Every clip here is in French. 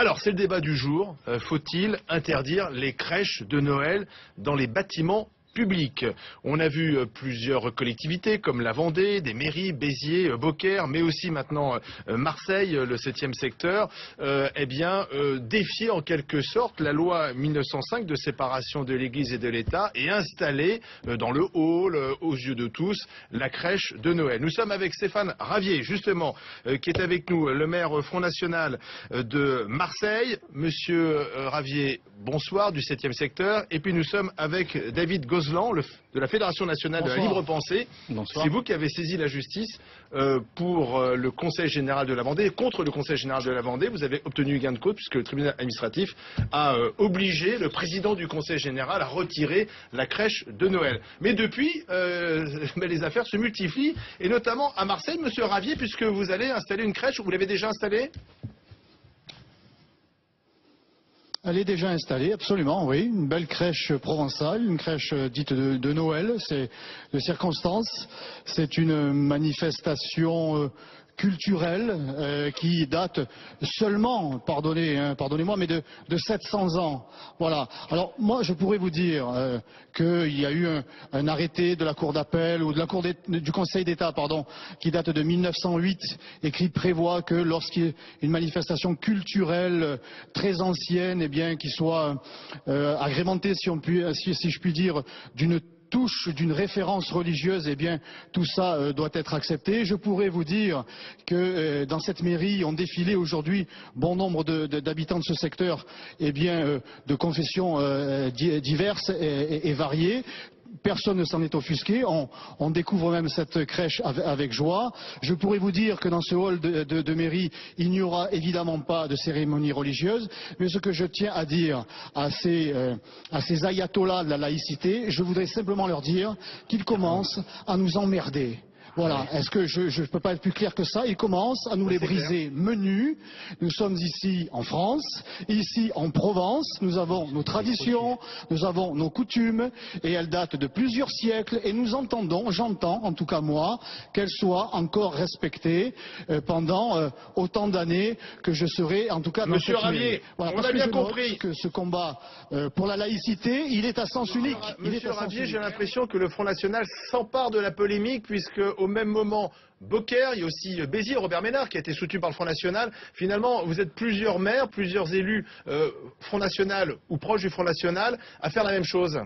Alors, c'est le débat du jour. Faut-il interdire les crèches de Noël dans les bâtiments publics? On a vu plusieurs collectivités comme la Vendée, des mairies, Béziers, Beaucaire, mais aussi maintenant Marseille, le 7e secteur, défier en quelque sorte la loi 1905 de séparation de l'Église et de l'État et installer dans le hall, aux yeux de tous, la crèche de Noël. Nous sommes avec Stéphane Ravier, justement, qui est avec nous, le maire Front National de Marseille. Monsieur Ravier, bonsoir, du 7e secteur. Et puis nous sommes avec David Gozlan, de la Fédération nationale de la libre pensée. C'est vous qui avez saisi la justice pour le Conseil général de la Vendée, contre le Conseil général de la Vendée. Vous avez obtenu gain de cause puisque le tribunal administratif a obligé le président du Conseil général à retirer la crèche de Noël. Mais depuis, les affaires se multiplient, et notamment à Marseille, monsieur Ravier, puisque vous allez installer une crèche. Vous l'avez déjà installée ? Elle est déjà installée, absolument, oui. Une belle crèche provençale, une crèche dite de Noël. C'est de circonstance. C'est une manifestation culturelle qui date seulement, pardonnez-moi, mais de 700 ans. Voilà. Alors moi, je pourrais vous dire qu'il y a eu un arrêté de la Cour d'appel ou de la Cour du Conseil d'État, qui date de 1908 et qui prévoit que lorsqu'il y a une manifestation culturelle très ancienne, qui soit agrémentée, si je puis dire, d'une touche d'une référence religieuse, tout ça doit être accepté. Je pourrais vous dire que dans cette mairie ont défilé aujourd'hui bon nombre d'habitants de ce secteur, de confessions diverses et variées. Personne ne s'en est offusqué, on découvre même cette crèche avec joie. Je pourrais vous dire que dans ce hall de mairie, il n'y aura évidemment pas de cérémonie religieuse, mais ce que je tiens à dire à ces ayatollahs de la laïcité, je voudrais simplement leur dire qu'ils commencent à nous emmerder. Voilà, est-ce que je ne peux pas être plus clair que ça? Ils commencent à nous les briser menus. Nous sommes ici en France, ici en Provence, nous avons nos traditions, nous avons nos coutumes, et elles datent de plusieurs siècles, et j'entends, en tout cas moi, qu'elles soient encore respectées pendant autant d'années que je serai, en tout cas... Monsieur Ravier, voilà, on a bien compris que ce combat pour la laïcité, il est à sens unique. Monsieur Ravier, j'ai l'impression que le Front National s'empare de la polémique, puisque au même moment, Beaucaire, il y a aussi Béziers, Robert Ménard, qui a été soutenu par le Front National. Finalement, vous êtes plusieurs maires, plusieurs élus Front National ou proches du Front National à faire la même chose.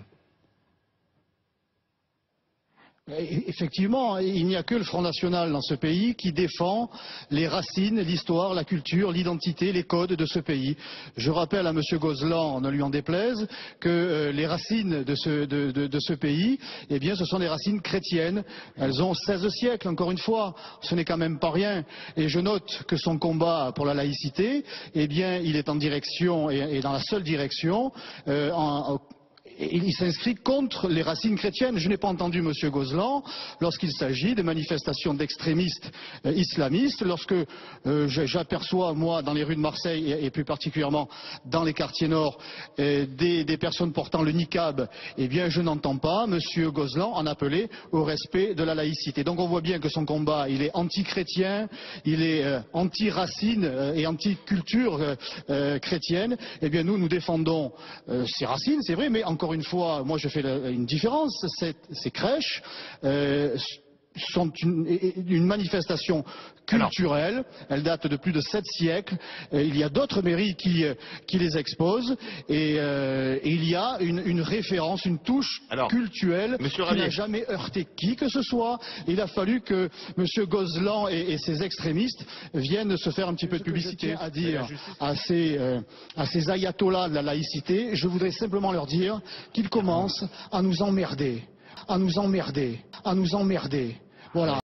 Effectivement, il n'y a que le Front National dans ce pays qui défend les racines, l'histoire, la culture, l'identité, les codes de ce pays. Je rappelle à M. Gozlan, ne lui en déplaise, que les racines de ce pays, ce sont des racines chrétiennes. Elles ont 16 siècles, encore une fois. Ce n'est quand même pas rien. Et je note que son combat pour la laïcité, il est en direction, et dans la seule direction, il s'inscrit contre les racines chrétiennes. Je n'ai pas entendu M. Gozlan lorsqu'il s'agit de manifestations d'extrémistes islamistes, lorsque j'aperçois, moi, dans les rues de Marseille et plus particulièrement dans les quartiers nord, des personnes portant le niqab, je n'entends pas M. Gozlan en appeler au respect de la laïcité. Donc on voit bien que son combat, il est anti-chrétien, il est anti-racines et anti-culture chrétienne. Nous défendons ces racines, c'est vrai, mais encore une fois, moi je fais une différence. Ces crèches sont une manifestation culturelle. Elles datent de plus de 7 siècles. Il y a d'autres mairies qui les exposent. Et il y a une référence, une touche culturelle qui n'a jamais heurté qui que ce soit. Il a fallu que M. Gozlan et ses extrémistes viennent se faire un petit peu de publicité. À dire à ces ayatollahs de la laïcité, je voudrais simplement leur dire qu'ils commencent à nous emmerder. Voilà.